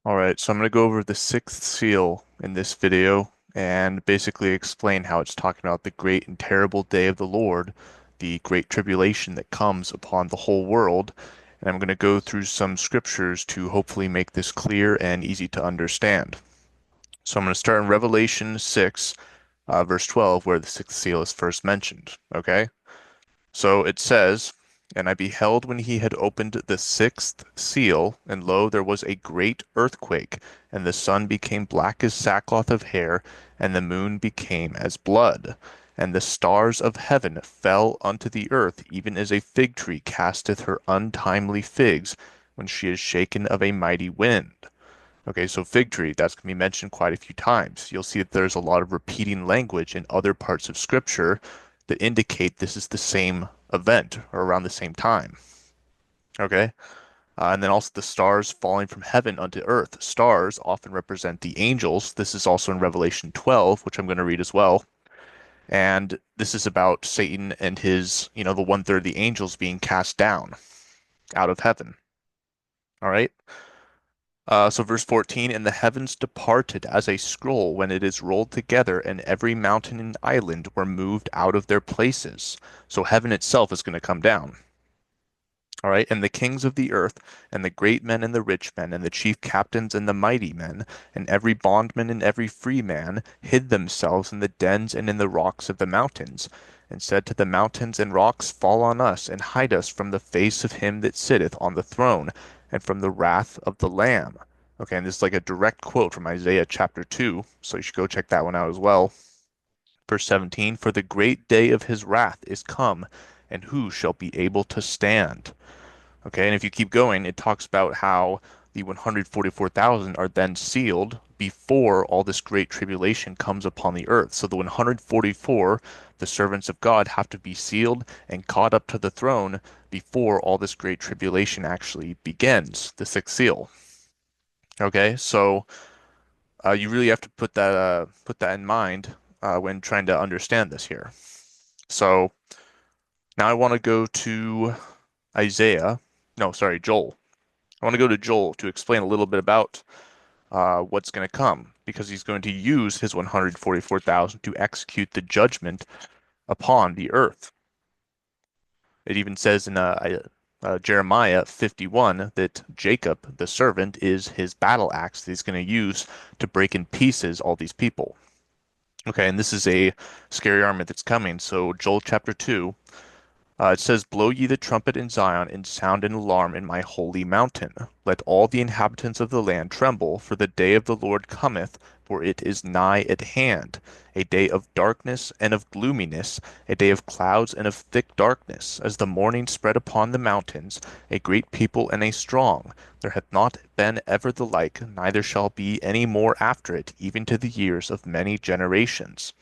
All right, so I'm going to go over the sixth seal in this video and basically explain how it's talking about the great and terrible day of the Lord, the great tribulation that comes upon the whole world. And I'm going to go through some scriptures to hopefully make this clear and easy to understand. So I'm going to start in Revelation 6, verse 12, where the sixth seal is first mentioned. Okay? So it says, And I beheld when he had opened the sixth seal, and lo, there was a great earthquake, and the sun became black as sackcloth of hair, and the moon became as blood. And the stars of heaven fell unto the earth, even as a fig tree casteth her untimely figs when she is shaken of a mighty wind. Okay, so fig tree, that's going to be mentioned quite a few times. You'll see that there's a lot of repeating language in other parts of Scripture that indicate this is the same event or around the same time. Okay, and then also the stars falling from heaven unto earth. Stars often represent the angels. This is also in Revelation 12, which I'm going to read as well. And this is about Satan and his, the one third of the angels being cast down out of heaven. All right. So verse 14, And the heavens departed as a scroll when it is rolled together, and every mountain and island were moved out of their places. So heaven itself is going to come down. All right. And the kings of the earth, and the great men and the rich men, and the chief captains and the mighty men, and every bondman and every free man, hid themselves in the dens and in the rocks of the mountains, and said to the mountains and rocks, Fall on us, and hide us from the face of him that sitteth on the throne, and from the wrath of the Lamb. Okay, and this is like a direct quote from Isaiah chapter 2, so you should go check that one out as well. Verse 17, For the great day of his wrath is come, and who shall be able to stand? Okay, and if you keep going, it talks about how the 144,000 are then sealed before all this great tribulation comes upon the earth. So the 144, the servants of God, have to be sealed and caught up to the throne before all this great tribulation actually begins, the sixth seal. Okay, so you really have to put that in mind when trying to understand this here. So now I want to go to Isaiah. No, sorry, Joel. I want to go to Joel to explain a little bit about what's going to come, because he's going to use his 144,000 to execute the judgment upon the earth. It even says in Jeremiah 51 that Jacob, the servant, is his battle axe that he's going to use to break in pieces all these people. Okay, and this is a scary army that's coming. So Joel chapter 2, it says, Blow ye the trumpet in Zion, and sound an alarm in my holy mountain. Let all the inhabitants of the land tremble, for the day of the Lord cometh, for it is nigh at hand. A day of darkness and of gloominess, a day of clouds and of thick darkness, as the morning spread upon the mountains, a great people and a strong. There hath not been ever the like, neither shall be any more after it, even to the years of many generations.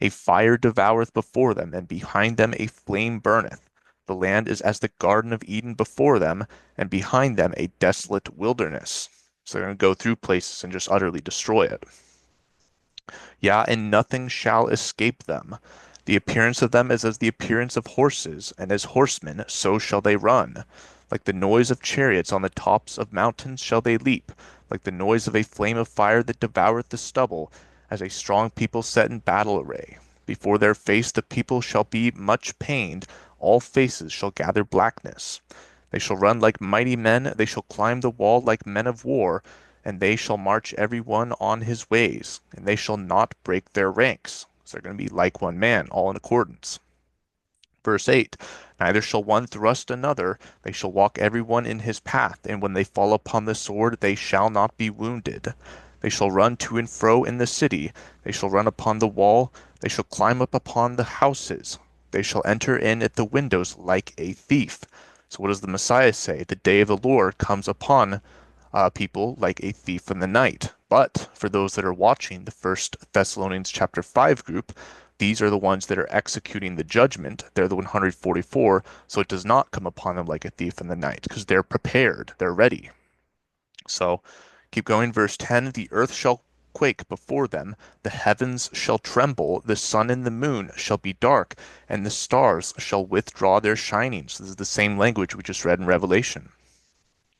A fire devoureth before them, and behind them a flame burneth. The land is as the Garden of Eden before them, and behind them a desolate wilderness. So they're going to go through places and just utterly destroy it. Yeah, and nothing shall escape them. The appearance of them is as the appearance of horses, and as horsemen, so shall they run. Like the noise of chariots on the tops of mountains shall they leap, like the noise of a flame of fire that devoureth the stubble, as a strong people set in battle array. Before their face the people shall be much pained, all faces shall gather blackness. They shall run like mighty men, they shall climb the wall like men of war, and they shall march every one on his ways, and they shall not break their ranks. So they're going to be like one man, all in accordance. Verse 8, Neither shall one thrust another, they shall walk every one in his path, and when they fall upon the sword, they shall not be wounded. They shall run to and fro in the city, they shall run upon the wall, they shall climb up upon the houses, they shall enter in at the windows like a thief. So what does the Messiah say? The day of the Lord comes upon people like a thief in the night. But for those that are watching the First Thessalonians chapter 5 group, these are the ones that are executing the judgment. They're the 144, so it does not come upon them like a thief in the night, because they're prepared, they're ready. So keep going, verse 10, The earth shall quake before them, the heavens shall tremble, the sun and the moon shall be dark, and the stars shall withdraw their shining. So this is the same language we just read in Revelation.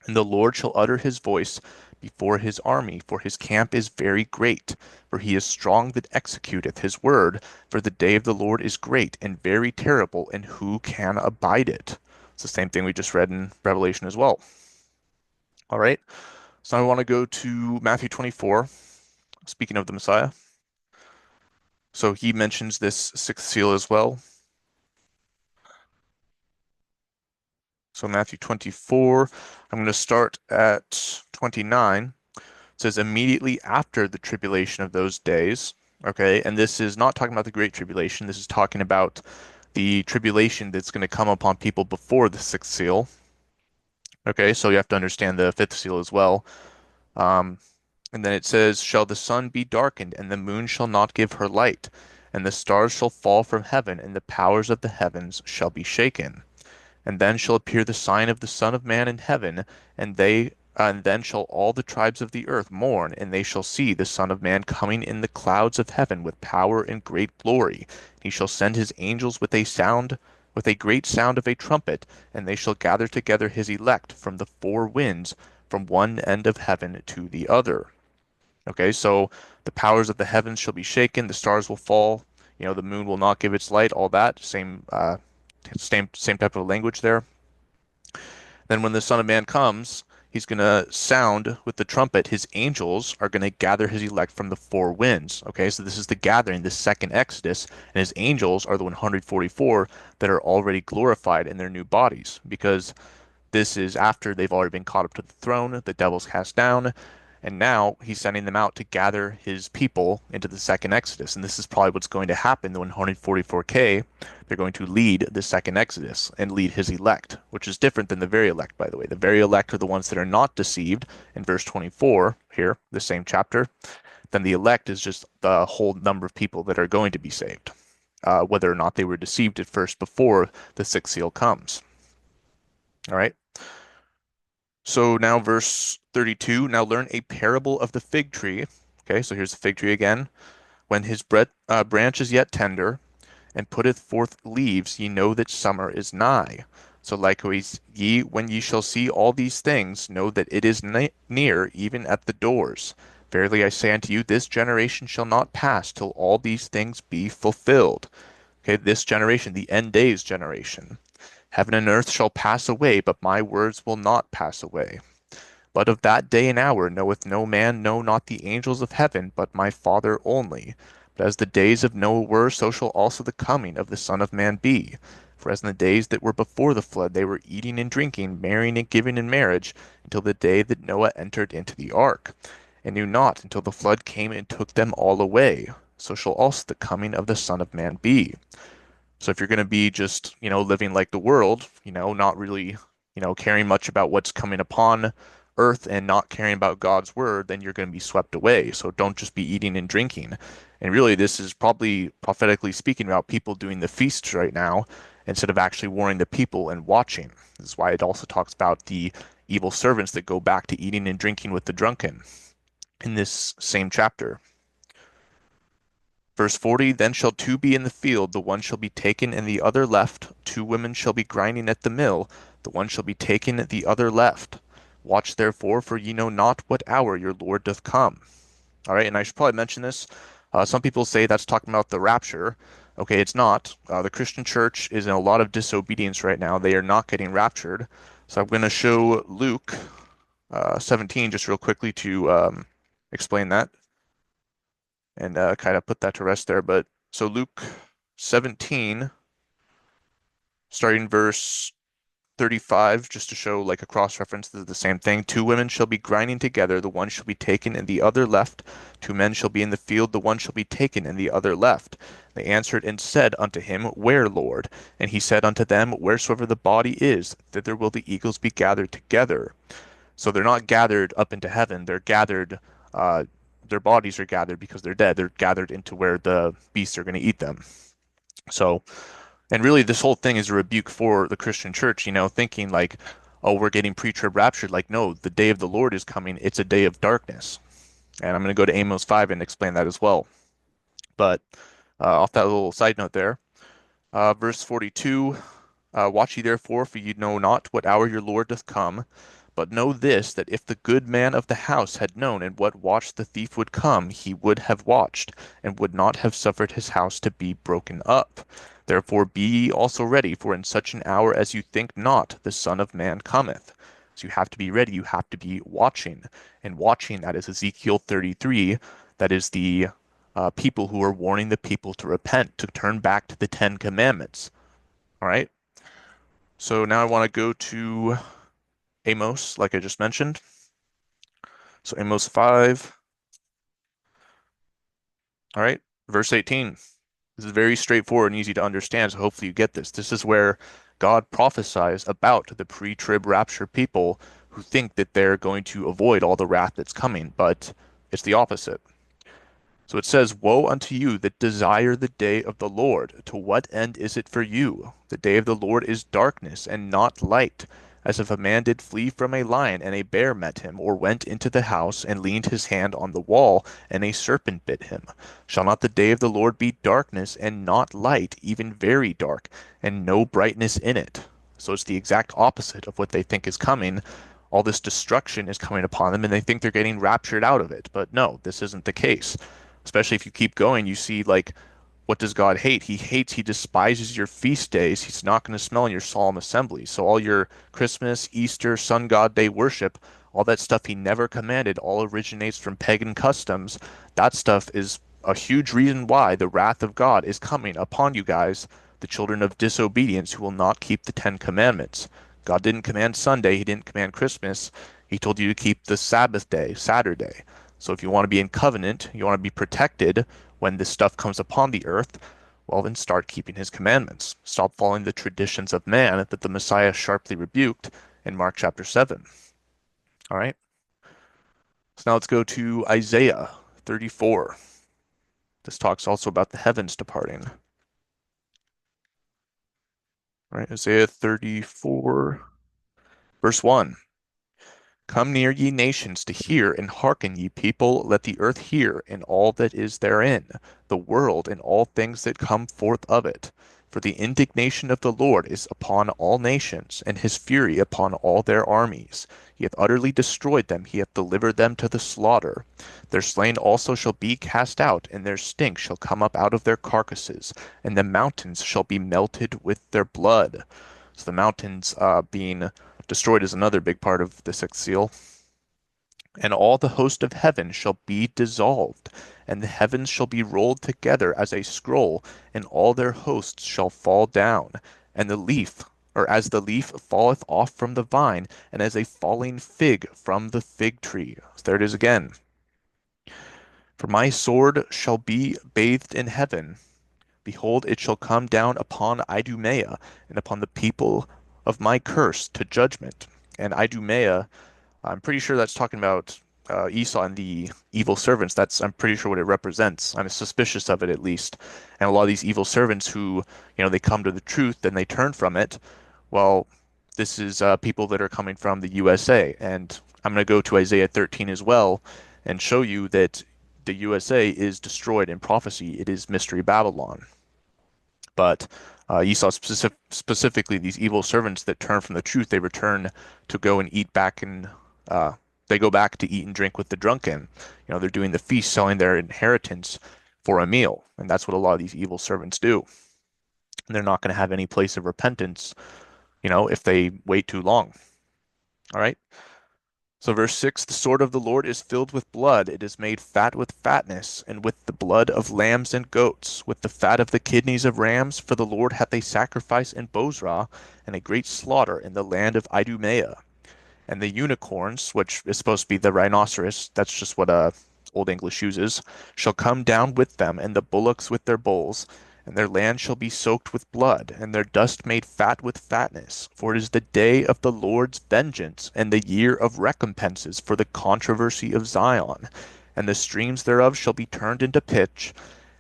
And the Lord shall utter his voice before his army, for his camp is very great. For he is strong that executeth his word. For the day of the Lord is great and very terrible, and who can abide it? It's the same thing we just read in Revelation as well. All right. So I want to go to Matthew 24, speaking of the Messiah. So he mentions this sixth seal as well. So Matthew 24, I'm going to start at 29. It says, immediately after the tribulation of those days. Okay, and this is not talking about the Great Tribulation. This is talking about the tribulation that's going to come upon people before the sixth seal. Okay, so you have to understand the fifth seal as well. Um, and then it says, shall the sun be darkened, and the moon shall not give her light, and the stars shall fall from heaven, and the powers of the heavens shall be shaken. And then shall appear the sign of the Son of Man in heaven, and then shall all the tribes of the earth mourn, and they shall see the Son of Man coming in the clouds of heaven with power and great glory. He shall send his angels with a great sound of a trumpet, and they shall gather together his elect from the four winds, from one end of heaven to the other. Okay, so the powers of the heavens shall be shaken, the stars will fall, the moon will not give its light, all that, same type of language there. Then when the Son of Man comes, he's going to sound with the trumpet. His angels are going to gather his elect from the four winds. Okay, so this is the gathering, the second Exodus, and his angels are the 144 that are already glorified in their new bodies because this is after they've already been caught up to the throne, the devil's cast down, and now he's sending them out to gather his people into the second Exodus. And this is probably what's going to happen. The 144K, they're going to lead the second Exodus and lead his elect, which is different than the very elect, by the way. The very elect are the ones that are not deceived in verse 24 here, the same chapter. Then the elect is just the whole number of people that are going to be saved, whether or not they were deceived at first before the sixth seal comes. All right. So now verse 32, now learn a parable of the fig tree. Okay, so here's the fig tree again. When his branch is yet tender, and putteth forth leaves, ye know that summer is nigh. So likewise, ye, when ye shall see all these things, know that it is near, even at the doors. Verily I say unto you, this generation shall not pass till all these things be fulfilled. Okay, this generation, the end days generation. Heaven and earth shall pass away, but my words will not pass away. But of that day and hour knoweth no man, no, not the angels of heaven, but my Father only. But as the days of Noah were, so shall also the coming of the Son of Man be. For as in the days that were before the flood, they were eating and drinking, marrying and giving in marriage, until the day that Noah entered into the ark, and knew not until the flood came and took them all away. So shall also the coming of the Son of Man be. So if you're going to be just, living like the world, not really, caring much about what's coming upon earth and not caring about God's word, then you're going to be swept away. So don't just be eating and drinking. And really, this is probably prophetically speaking about people doing the feasts right now instead of actually warning the people and watching. This is why it also talks about the evil servants that go back to eating and drinking with the drunken in this same chapter. Verse 40, then shall two be in the field, the one shall be taken and the other left. Two women shall be grinding at the mill, the one shall be taken, the other left. Watch therefore, for ye know not what hour your Lord doth come. All right, and I should probably mention this. Some people say that's talking about the rapture. Okay, it's not. The Christian church is in a lot of disobedience right now. They are not getting raptured. So I'm going to show Luke 17 just real quickly to explain that and kind of put that to rest there. But so Luke 17, starting verse 35, just to show like a cross reference, this is the same thing. Two women shall be grinding together, the one shall be taken and the other left. Two men shall be in the field, the one shall be taken and the other left. They answered and said unto him, where, Lord? And he said unto them, wheresoever the body is, thither will the eagles be gathered together. So they're not gathered up into heaven, they're gathered, their bodies are gathered because they're dead. They're gathered into where the beasts are going to eat them. So, and really, this whole thing is a rebuke for the Christian church, thinking like, oh, we're getting pre-trib raptured. Like, no, the day of the Lord is coming. It's a day of darkness. And I'm going to go to Amos 5 and explain that as well. But off that little side note there, verse 42, watch ye therefore, for ye know not what hour your Lord doth come. But know this, that if the good man of the house had known in what watch the thief would come, he would have watched, and would not have suffered his house to be broken up. Therefore be ye also ready, for in such an hour as you think not, the Son of Man cometh. So you have to be ready, you have to be watching. And watching, that is Ezekiel 33, that is the people who are warning the people to repent, to turn back to the Ten Commandments. All right? So now I want to go to Amos, like I just mentioned. So Amos 5, all right, verse 18. This is very straightforward and easy to understand, so hopefully you get this. This is where God prophesies about the pre-trib rapture people who think that they're going to avoid all the wrath that's coming, but it's the opposite. So it says, Woe unto you that desire the day of the Lord. To what end is it for you? The day of the Lord is darkness and not light, as if a man did flee from a lion, and a bear met him, or went into the house, and leaned his hand on the wall, and a serpent bit him. Shall not the day of the Lord be darkness and not light, even very dark, and no brightness in it? So it's the exact opposite of what they think is coming. All this destruction is coming upon them, and they think they're getting raptured out of it. But no, this isn't the case. Especially if you keep going, you see, like, what does God hate? He despises your feast days. He's not going to smell in your solemn assembly. So all your Christmas, Easter, Sun God Day worship, all that stuff he never commanded, all originates from pagan customs. That stuff is a huge reason why the wrath of God is coming upon you guys, the children of disobedience who will not keep the Ten Commandments. God didn't command Sunday. He didn't command Christmas. He told you to keep the Sabbath day, Saturday. So if you want to be in covenant, you want to be protected when this stuff comes upon the earth, well, then start keeping his commandments. Stop following the traditions of man that the Messiah sharply rebuked in Mark chapter 7. All right. So now let's go to Isaiah 34. This talks also about the heavens departing. All right. Isaiah 34, verse 1. Come near, ye nations, to hear, and hearken, ye people. Let the earth hear, and all that is therein, the world, and all things that come forth of it. For the indignation of the Lord is upon all nations, and his fury upon all their armies. He hath utterly destroyed them, he hath delivered them to the slaughter. Their slain also shall be cast out, and their stink shall come up out of their carcasses, and the mountains shall be melted with their blood. So the mountains being destroyed is another big part of the sixth seal. And all the host of heaven shall be dissolved, and the heavens shall be rolled together as a scroll, and all their hosts shall fall down, and the leaf, or as the leaf falleth off from the vine, and as a falling fig from the fig tree. So there it is again. For my sword shall be bathed in heaven. Behold, it shall come down upon Idumea, and upon the people of my curse to judgment. And Idumea, I'm pretty sure that's talking about Esau and the evil servants. I'm pretty sure what it represents. I'm suspicious of it at least. And a lot of these evil servants who, they come to the truth and they turn from it. Well, this is people that are coming from the USA. And I'm going to go to Isaiah 13 as well and show you that the USA is destroyed in prophecy. It is Mystery Babylon. But Esau specifically, these evil servants that turn from the truth, they return to go and eat back and they go back to eat and drink with the drunken. They're doing the feast, selling their inheritance for a meal. And that's what a lot of these evil servants do. And they're not going to have any place of repentance, if they wait too long. All right. So, verse 6, the sword of the Lord is filled with blood. It is made fat with fatness, and with the blood of lambs and goats, with the fat of the kidneys of rams. For the Lord hath a sacrifice in Bozrah, and a great slaughter in the land of Idumea. And the unicorns, which is supposed to be the rhinoceros, that's just what Old English uses, shall come down with them, and the bullocks with their bulls, and their land shall be soaked with blood, and their dust made fat with fatness. For it is the day of the Lord's vengeance, and the year of recompenses for the controversy of Zion. And the streams thereof shall be turned into pitch,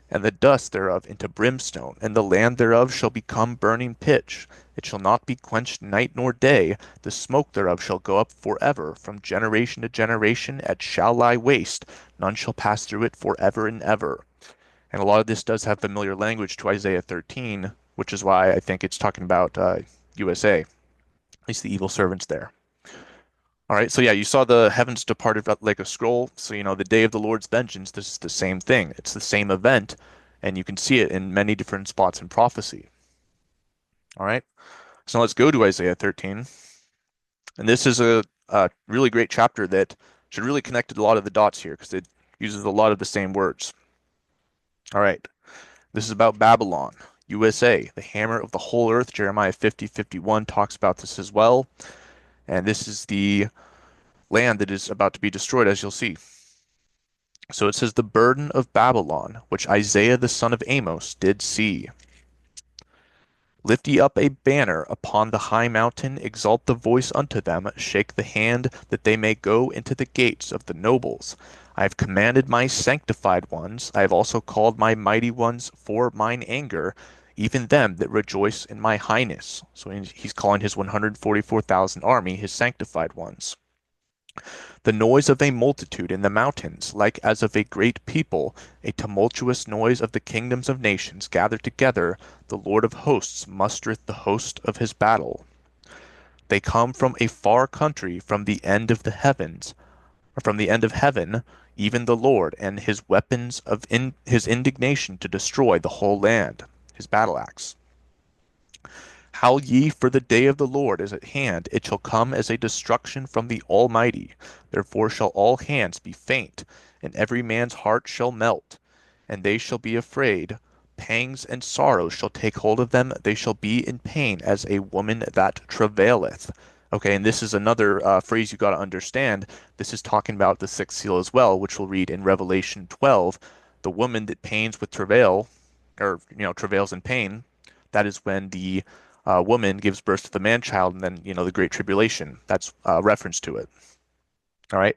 and the dust thereof into brimstone, and the land thereof shall become burning pitch. It shall not be quenched night nor day. The smoke thereof shall go up forever, from generation to generation. It shall lie waste. None shall pass through it forever and ever. And a lot of this does have familiar language to Isaiah 13, which is why I think it's talking about USA, at least the evil servants there. All right, so yeah, you saw the heavens departed like a scroll. So, the day of the Lord's vengeance, this is the same thing. It's the same event, and you can see it in many different spots in prophecy. All right, so let's go to Isaiah 13. And this is a really great chapter that should really connect a lot of the dots here because it uses a lot of the same words. All right, this is about Babylon, USA, the hammer of the whole earth. Jeremiah 50:51 talks about this as well. And this is the land that is about to be destroyed, as you'll see. So it says, the burden of Babylon, which Isaiah the son of Amos did see. Lift ye up a banner upon the high mountain, exalt the voice unto them, shake the hand, that they may go into the gates of the nobles. I have commanded my sanctified ones, I have also called my mighty ones for mine anger, even them that rejoice in my highness. So he's calling his 144,000 army his sanctified ones. The noise of a multitude in the mountains, like as of a great people, a tumultuous noise of the kingdoms of nations gathered together, the Lord of hosts mustereth the host of his battle. They come from a far country, from the end of the heavens, or from the end of heaven, even the Lord, and his weapons of his indignation to destroy the whole land, his battle axe. Howl ye, for the day of the Lord is at hand. It shall come as a destruction from the Almighty. Therefore shall all hands be faint, and every man's heart shall melt, and they shall be afraid. Pangs and sorrows shall take hold of them. They shall be in pain as a woman that travaileth. Okay, and this is another phrase you got to understand. This is talking about the sixth seal as well, which we'll read in Revelation 12. The woman that pains with travail, or travails in pain, that is when the woman gives birth to the man child, and then the Great Tribulation. That's reference to it. All right.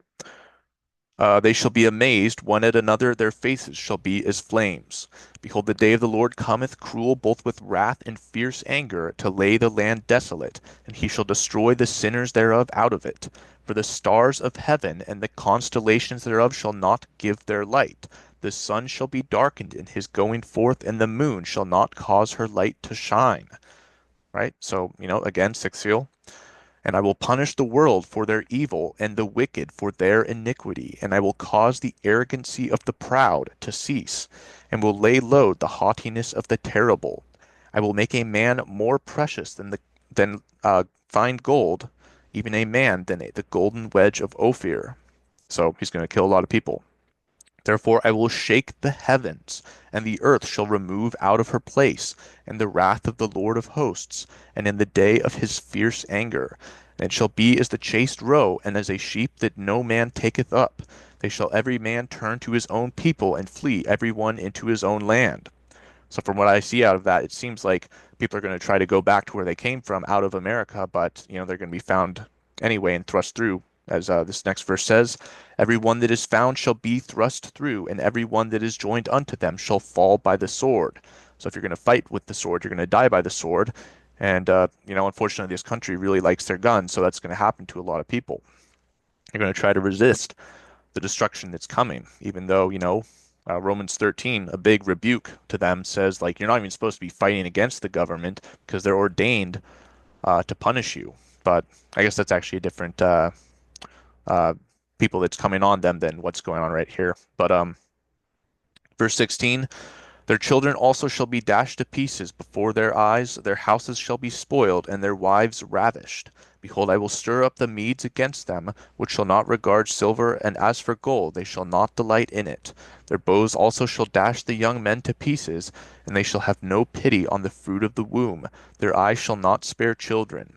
They shall be amazed one at another, their faces shall be as flames. Behold, the day of the Lord cometh, cruel both with wrath and fierce anger, to lay the land desolate, and he shall destroy the sinners thereof out of it. For the stars of heaven and the constellations thereof shall not give their light. The sun shall be darkened in his going forth, and the moon shall not cause her light to shine. Right? So, again, sixth seal. And I will punish the world for their evil, and the wicked for their iniquity, and I will cause the arrogancy of the proud to cease, and will lay low the haughtiness of the terrible. I will make a man more precious than fine gold, even a man than the golden wedge of Ophir. So he's going to kill a lot of people. Therefore I will shake the heavens, and the earth shall remove out of her place, in the wrath of the Lord of hosts, and in the day of his fierce anger. And it shall be as the chased roe, and as a sheep that no man taketh up. They shall every man turn to his own people, and flee every one into his own land. So from what I see out of that, it seems like people are going to try to go back to where they came from out of America, but they're going to be found anyway and thrust through, as this next verse says, every one that is found shall be thrust through, and every one that is joined unto them shall fall by the sword. So if you're going to fight with the sword, you're going to die by the sword. And unfortunately, this country really likes their guns, so that's going to happen to a lot of people. They're going to try to resist the destruction that's coming, even though, Romans 13, a big rebuke to them says, like, you're not even supposed to be fighting against the government because they're ordained to punish you. But I guess that's actually a different uh, people that's coming on them than what's going on right here. But verse 16, their children also shall be dashed to pieces before their eyes, their houses shall be spoiled, and their wives ravished. Behold, I will stir up the Medes against them, which shall not regard silver, and as for gold, they shall not delight in it. Their bows also shall dash the young men to pieces, and they shall have no pity on the fruit of the womb. Their eyes shall not spare children.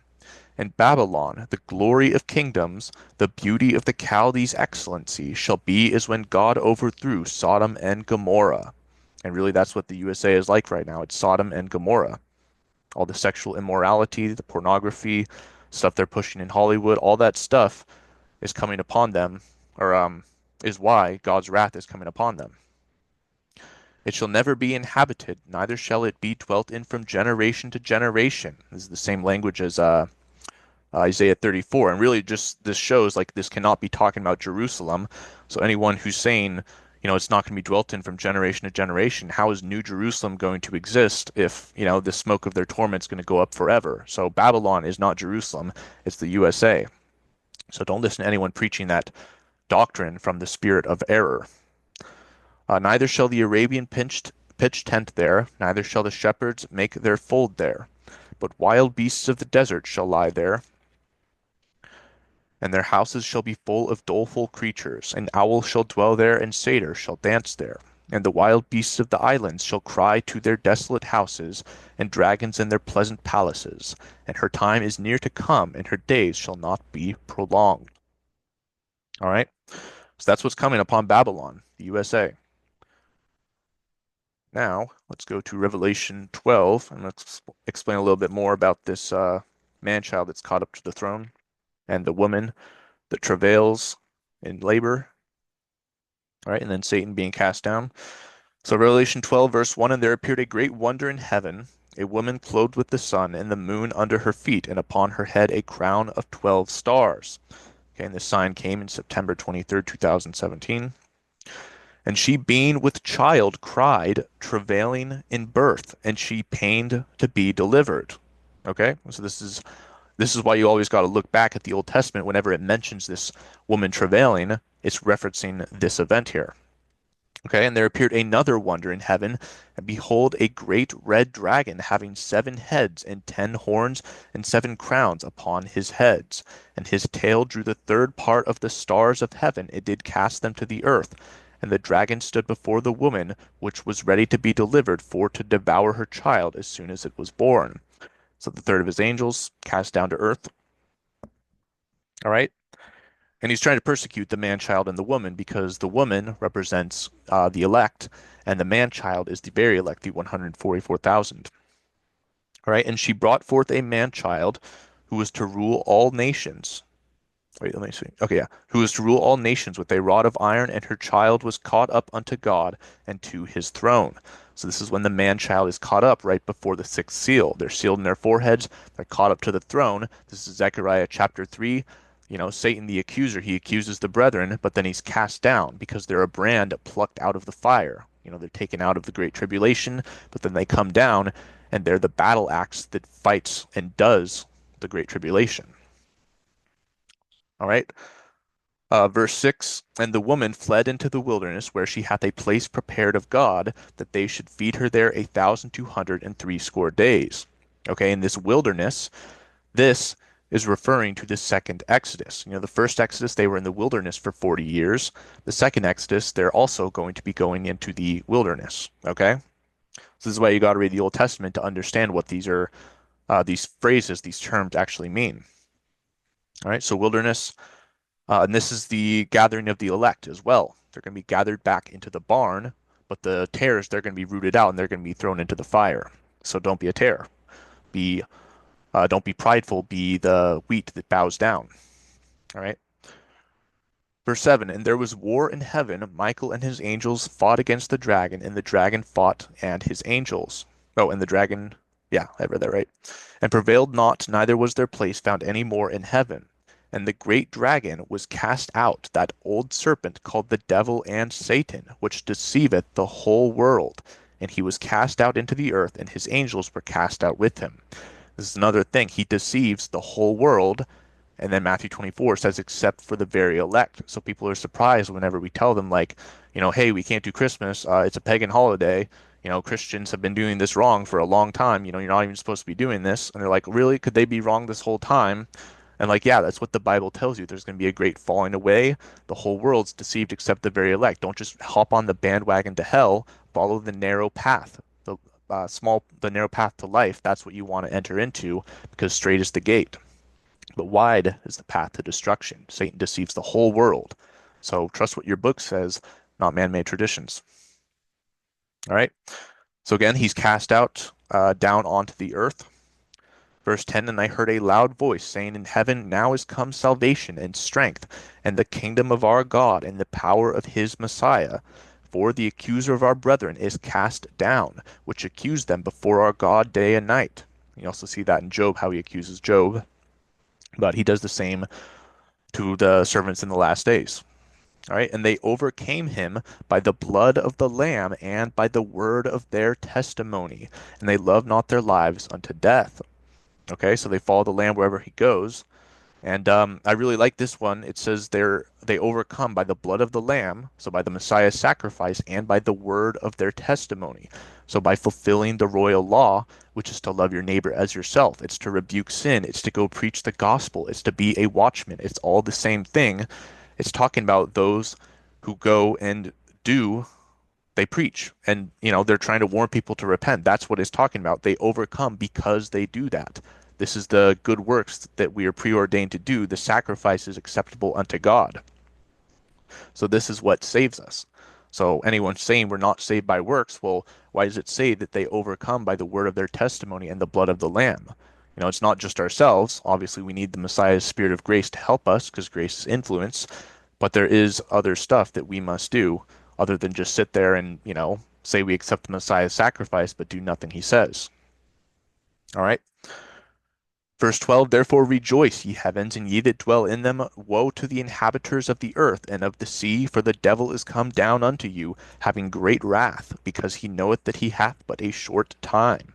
And Babylon, the glory of kingdoms, the beauty of the Chaldees' excellency, shall be as when God overthrew Sodom and Gomorrah. And really, that's what the USA is like right now. It's Sodom and Gomorrah. All the sexual immorality, the pornography, stuff they're pushing in Hollywood, all that stuff is coming upon them, or is why God's wrath is coming upon them. It shall never be inhabited, neither shall it be dwelt in from generation to generation. This is the same language as Isaiah 34. And really, just this shows like this cannot be talking about Jerusalem. So anyone who's saying, it's not going to be dwelt in from generation to generation, how is New Jerusalem going to exist if, the smoke of their torment is going to go up forever? So Babylon is not Jerusalem, it's the USA. So don't listen to anyone preaching that doctrine from the spirit of error. Neither shall the Arabian pitch tent there, neither shall the shepherds make their fold there. But wild beasts of the desert shall lie there, and their houses shall be full of doleful creatures. An owl shall dwell there, and satyr shall dance there. And the wild beasts of the islands shall cry to their desolate houses, and dragons in their pleasant palaces. And her time is near to come, and her days shall not be prolonged. All right? So that's what's coming upon Babylon, the USA. Now, let's go to Revelation 12, and let's explain a little bit more about this man-child that's caught up to the throne, and the woman that travails in labor, all right, and then Satan being cast down. So Revelation 12, verse 1, and there appeared a great wonder in heaven, a woman clothed with the sun, and the moon under her feet, and upon her head a crown of 12 stars. Okay, and this sign came in September 23rd, 2017. And she, being with child, cried, travailing in birth, and she pained to be delivered. Okay, so this is why you always got to look back at the Old Testament whenever it mentions this woman travailing, it's referencing this event here. Okay, and there appeared another wonder in heaven, and behold, a great red dragon having 7 heads and 10 horns and 7 crowns upon his heads. And his tail drew the third part of the stars of heaven, it did cast them to the earth. And the dragon stood before the woman, which was ready to be delivered for to devour her child as soon as it was born. So the third of his angels cast down to earth. All right. And he's trying to persecute the man child and the woman because the woman represents the elect, and the man child is the very elect, the 144,000. All right. And she brought forth a man child who was to rule all nations. Wait, let me see. Okay, yeah. Who was to rule all nations with a rod of iron, and her child was caught up unto God and to his throne. So this is when the man child is caught up right before the sixth seal. They're sealed in their foreheads. They're caught up to the throne. This is Zechariah chapter 3. You know, Satan the accuser, he accuses the brethren, but then he's cast down because they're a brand plucked out of the fire. You know, they're taken out of the great tribulation, but then they come down and they're the battle axe that fights and does the great tribulation. All right. Verse 6, and the woman fled into the wilderness, where she hath a place prepared of God, that they should feed her there 1,260 days. Okay, in this wilderness, this is referring to the second Exodus. You know, the first Exodus, they were in the wilderness for 40 years. The second Exodus, they're also going to be going into the wilderness. Okay, so this is why you got to read the Old Testament to understand what these phrases, these terms actually mean. All right, so wilderness. And this is the gathering of the elect as well. They're going to be gathered back into the barn, but the tares, they're going to be rooted out and they're going to be thrown into the fire. So don't be a tare. Be, don't be prideful. Be the wheat that bows down. All right. Verse 7, and there was war in heaven. Michael and his angels fought against the dragon, and the dragon fought and his angels. Oh, and the dragon, yeah, I read that right. And prevailed not, neither was their place found any more in heaven. And the great dragon was cast out, that old serpent called the devil and Satan, which deceiveth the whole world. And he was cast out into the earth, and his angels were cast out with him. This is another thing. He deceives the whole world. And then Matthew 24 says, except for the very elect. So people are surprised whenever we tell them, like, you know, hey, we can't do Christmas. It's a pagan holiday. You know, Christians have been doing this wrong for a long time. You know, you're not even supposed to be doing this. And they're like, really? Could they be wrong this whole time? And like, yeah, that's what the Bible tells you. There's going to be a great falling away. The whole world's deceived except the very elect. Don't just hop on the bandwagon to hell. Follow the narrow path, the narrow path to life. That's what you want to enter into because straight is the gate. But wide is the path to destruction. Satan deceives the whole world. So trust what your book says, not man-made traditions. All right. So again, he's cast out down onto the earth. Verse 10, and I heard a loud voice saying in heaven, now is come salvation and strength, and the kingdom of our God, and the power of his Messiah. For the accuser of our brethren is cast down, which accused them before our God day and night. You also see that in Job, how he accuses Job. But he does the same to the servants in the last days. All right. And they overcame him by the blood of the Lamb and by the word of their testimony. And they loved not their lives unto death. Okay. So they follow the Lamb wherever he goes. And I really like this one. It says they overcome by the blood of the Lamb, so by the Messiah's sacrifice, and by the word of their testimony. So by fulfilling the royal law, which is to love your neighbor as yourself. It's to rebuke sin. It's to go preach the gospel. It's to be a watchman. It's all the same thing. It's talking about those who go and do they preach and they're trying to warn people to repent. That's what it's talking about. They overcome because they do that. This is the good works that we are preordained to do. The sacrifice is acceptable unto God. So this is what saves us. So anyone saying we're not saved by works, well, why does it say that they overcome by the word of their testimony and the blood of the Lamb? It's not just ourselves. Obviously, we need the Messiah's spirit of grace to help us because grace is influence, but there is other stuff that we must do other than just sit there and, say we accept the Messiah's sacrifice but do nothing he says. All right. Verse 12, therefore rejoice, ye heavens, and ye that dwell in them. Woe to the inhabitants of the earth and of the sea, for the devil is come down unto you, having great wrath, because he knoweth that he hath but a short time.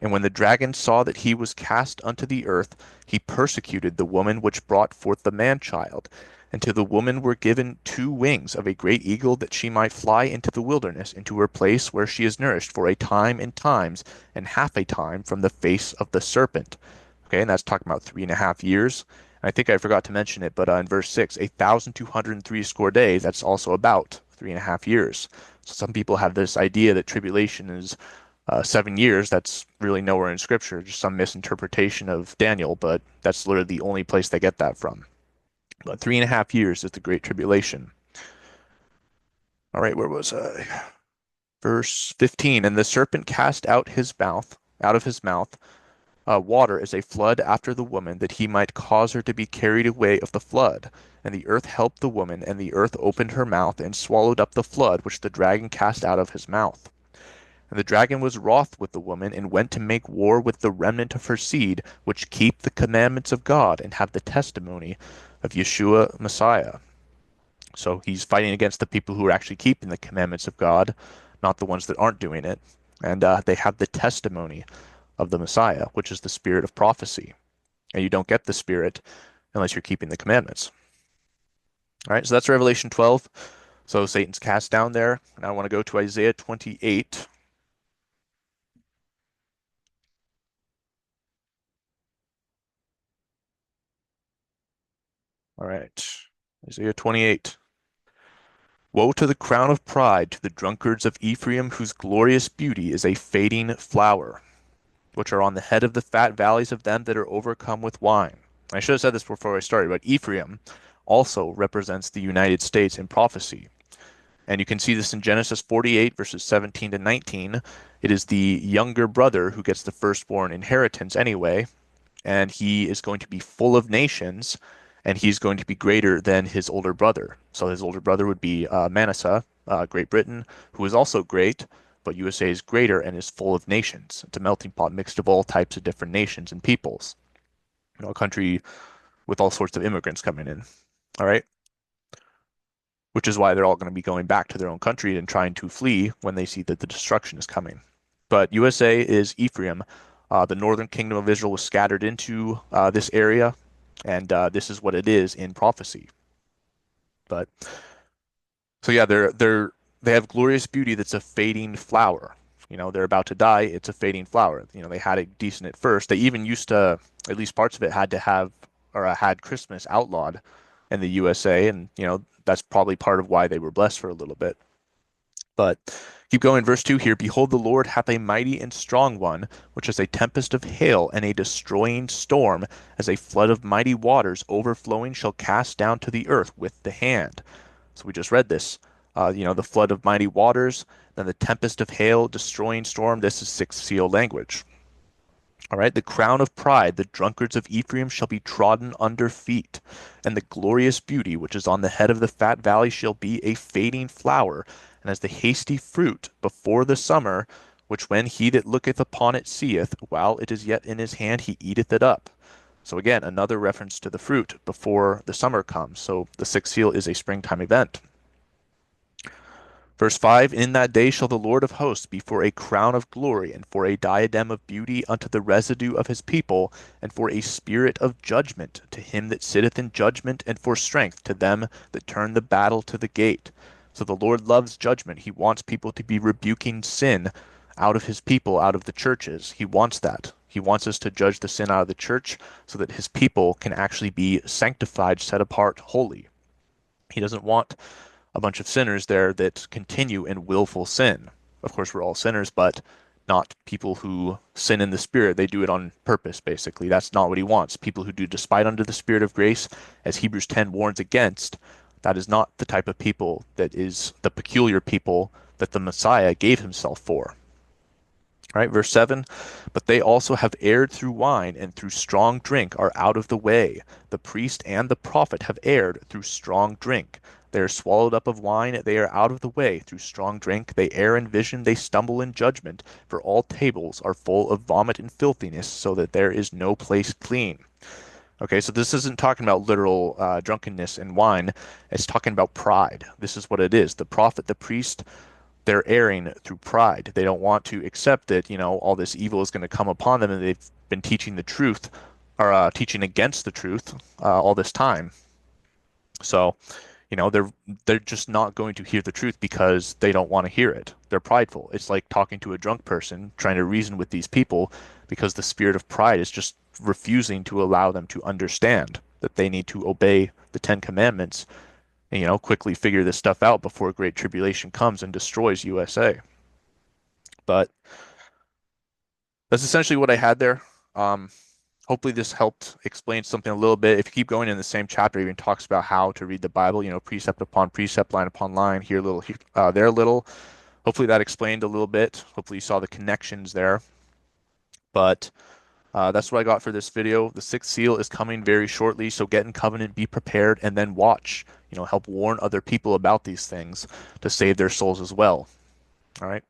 And when the dragon saw that he was cast unto the earth, he persecuted the woman which brought forth the man-child. And to the woman were given two wings of a great eagle, that she might fly into the wilderness, into her place where she is nourished for a time and times, and half a time from the face of the serpent. Okay, and that's talking about 3.5 years. And I think I forgot to mention it, but in verse 6, 1,203 score days, that's also about 3.5 years. So some people have this idea that tribulation is 7 years. That's really nowhere in Scripture, just some misinterpretation of Daniel, but that's literally the only place they get that from. But 3.5 years is the Great Tribulation. All right, where was I? Verse 15, and the serpent cast out of his mouth, water as a flood after the woman, that he might cause her to be carried away of the flood. And the earth helped the woman, and the earth opened her mouth and swallowed up the flood which the dragon cast out of his mouth. And the dragon was wroth with the woman, and went to make war with the remnant of her seed, which keep the commandments of God and have the testimony of Yeshua Messiah. So he's fighting against the people who are actually keeping the commandments of God, not the ones that aren't doing it. And they have the testimony of the Messiah, which is the spirit of prophecy. And you don't get the spirit unless you're keeping the commandments. All right, so that's Revelation 12. So Satan's cast down there. And I want to go to Isaiah 28. All right, Isaiah 28. Woe to the crown of pride, to the drunkards of Ephraim, whose glorious beauty is a fading flower, which are on the head of the fat valleys of them that are overcome with wine. I should have said this before I started, but Ephraim also represents the United States in prophecy. And you can see this in Genesis 48, verses 17 to 19. It is the younger brother who gets the firstborn inheritance anyway, and he is going to be full of nations, and he's going to be greater than his older brother. So his older brother would be Manasseh, Great Britain, who is also great, but USA is greater and is full of nations. It's a melting pot mixed of all types of different nations and peoples. A country with all sorts of immigrants coming in. All right. Which is why they're all going to be going back to their own country and trying to flee when they see that the destruction is coming. But USA is Ephraim. The northern kingdom of Israel was scattered into this area, and this is what it is in prophecy. But so yeah, they have glorious beauty that's a fading flower. They're about to die. It's a fading flower. They had it decent at first. They even used to, at least parts of it had to have or had Christmas outlawed in the USA, and that's probably part of why they were blessed for a little bit. But keep going, verse 2 here. Behold, the Lord hath a mighty and strong one, which is a tempest of hail and a destroying storm, as a flood of mighty waters overflowing shall cast down to the earth with the hand. So we just read this. The flood of mighty waters, then the tempest of hail, destroying storm. This is sixth seal language. All right, the crown of pride, the drunkards of Ephraim shall be trodden under feet, and the glorious beauty which is on the head of the fat valley shall be a fading flower, and as the hasty fruit before the summer, which when he that looketh upon it seeth, while it is yet in his hand, he eateth it up. So again, another reference to the fruit before the summer comes. So the sixth seal is a springtime event. Verse 5, In that day shall the Lord of hosts be for a crown of glory, and for a diadem of beauty unto the residue of his people, and for a spirit of judgment to him that sitteth in judgment, and for strength to them that turn the battle to the gate. So the Lord loves judgment. He wants people to be rebuking sin out of his people, out of the churches. He wants that. He wants us to judge the sin out of the church so that his people can actually be sanctified, set apart, holy. He doesn't want a bunch of sinners there that continue in willful sin. Of course, we're all sinners, but not people who sin in the spirit. They do it on purpose, basically. That's not what he wants. People who do despite unto the spirit of grace, as Hebrews 10 warns against, that is not the type of people that is the peculiar people that the Messiah gave himself for. All right, verse 7, But they also have erred through wine, and through strong drink are out of the way. The priest and the prophet have erred through strong drink. They are swallowed up of wine, they are out of the way through strong drink. They err in vision, they stumble in judgment. For all tables are full of vomit and filthiness, so that there is no place clean. Okay, so this isn't talking about literal drunkenness and wine. It's talking about pride. This is what it is. The prophet, the priest, they're erring through pride. They don't want to accept that, all this evil is going to come upon them, and they've been teaching the truth or teaching against the truth all this time. So, they're just not going to hear the truth because they don't want to hear it. They're prideful. It's like talking to a drunk person, trying to reason with these people because the spirit of pride is just refusing to allow them to understand that they need to obey the Ten Commandments and, quickly figure this stuff out before Great Tribulation comes and destroys USA. But that's essentially what I had there. Um, Hopefully this helped explain something a little bit. If you keep going in the same chapter, it even talks about how to read the Bible, precept upon precept, line upon line, here a little, there a little. Hopefully that explained a little bit. Hopefully you saw the connections there. But that's what I got for this video. The sixth seal is coming very shortly, so get in covenant, be prepared, and then watch. Help warn other people about these things to save their souls as well. All right.